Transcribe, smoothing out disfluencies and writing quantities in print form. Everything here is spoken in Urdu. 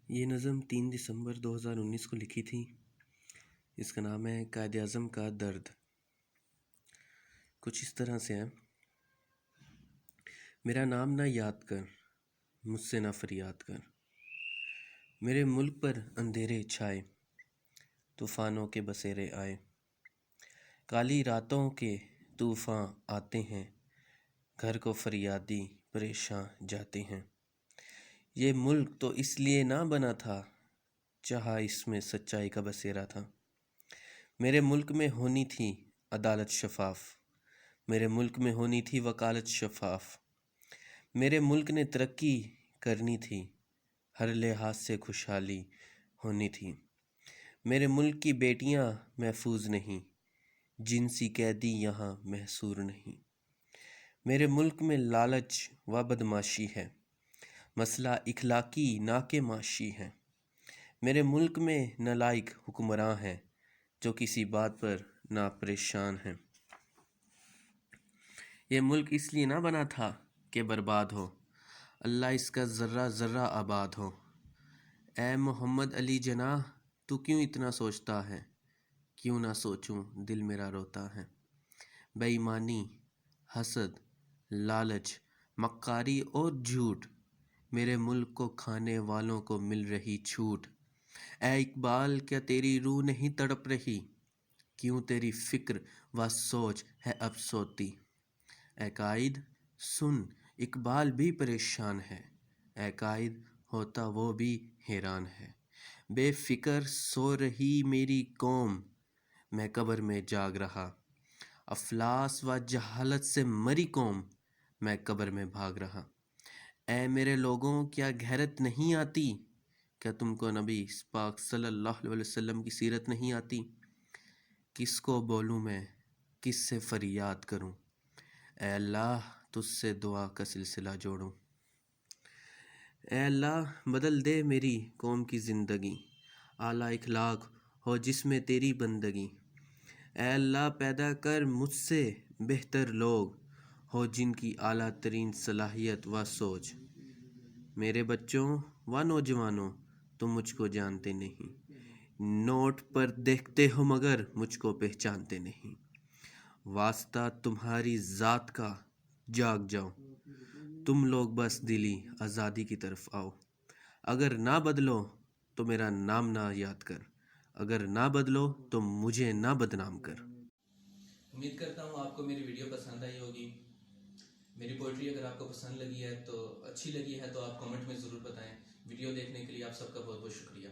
یہ نظم 3 دسمبر 2019 کو لکھی تھی۔ اس کا نام ہے قائد اعظم کا درد۔ کچھ اس طرح سے ہے: میرا نام نہ یاد کر، مجھ سے نہ فریاد کر، میرے ملک پر اندھیرے چھائے، طوفانوں کے بسیرے آئے، کالی راتوں کے طوفان آتے ہیں، گھر کو فریادی پریشان جاتے ہیں۔ یہ ملک تو اس لیے نہ بنا تھا، جہاں اس میں سچائی کا بسیرا تھا۔ میرے ملک میں ہونی تھی عدالت شفاف، میرے ملک میں ہونی تھی وکالت شفاف، میرے ملک نے ترقی کرنی تھی، ہر لحاظ سے خوشحالی ہونی تھی۔ میرے ملک کی بیٹیاں محفوظ نہیں، جنسی قیدی یہاں محصور نہیں۔ میرے ملک میں لالچ و بدماشی ہے، مسئلہ اخلاقی نا کہ معاشی ہے۔ میرے ملک میں نالائق حکمراں ہیں، جو کسی بات پر نا پریشان ہیں۔ یہ ملک اس لیے نہ بنا تھا کہ برباد ہو، اللہ اس کا ذرہ ذرہ آباد ہو۔ اے محمد علی جناح، تو کیوں اتنا سوچتا ہے؟ کیوں نہ سوچوں، دل میرا روتا ہے۔ بے ایمانی، حسد، لالچ، مکاری اور جھوٹ، میرے ملک کو کھانے والوں کو مل رہی چھوٹ۔ اے اقبال، کیا تیری روح نہیں تڑپ رہی؟ کیوں تیری فکر و سوچ ہے اب سوتی؟ اے قائد سن، اقبال بھی پریشان ہے، اے قائد ہوتا وہ بھی حیران ہے۔ بے فکر سو رہی میری قوم، میں قبر میں جاگ رہا، افلاس و جہالت سے مری قوم، میں قبر میں بھاگ رہا۔ اے میرے لوگوں، کیا غیرت نہیں آتی؟ کیا تم کو نبی پاک صلی اللہ علیہ وسلم کی سیرت نہیں آتی؟ کس کو بولوں میں، کس سے فریاد کروں؟ اے اللہ، تجھ سے دعا کا سلسلہ جوڑوں۔ اے اللہ، بدل دے میری قوم کی زندگی، اعلیٰ اخلاق ہو جس میں تیری بندگی۔ اے اللہ، پیدا کر مجھ سے بہتر لوگ ہو جن کی اعلیٰ ترین صلاحیت و سوچ۔ میرے بچوں و نوجوانوں، تم مجھ کو جانتے نہیں، نوٹ پر دیکھتے ہو مگر مجھ کو پہچانتے نہیں۔ واسطہ تمہاری ذات کا، جاگ جاؤ، تم لوگ بس دلی آزادی کی طرف آؤ۔ اگر نہ بدلو تو میرا نام نہ یاد کر، اگر نہ بدلو تو مجھے نہ بدنام کر۔ امید کرتا ہوں آپ کو میری ویڈیو پسند آئی ہوگی۔ میری پوئٹری اگر آپ کو پسند لگی ہے تو اچھی لگی ہے تو آپ کمنٹ میں ضرور بتائیں۔ ویڈیو دیکھنے کے لیے آپ سب کا بہت بہت شکریہ۔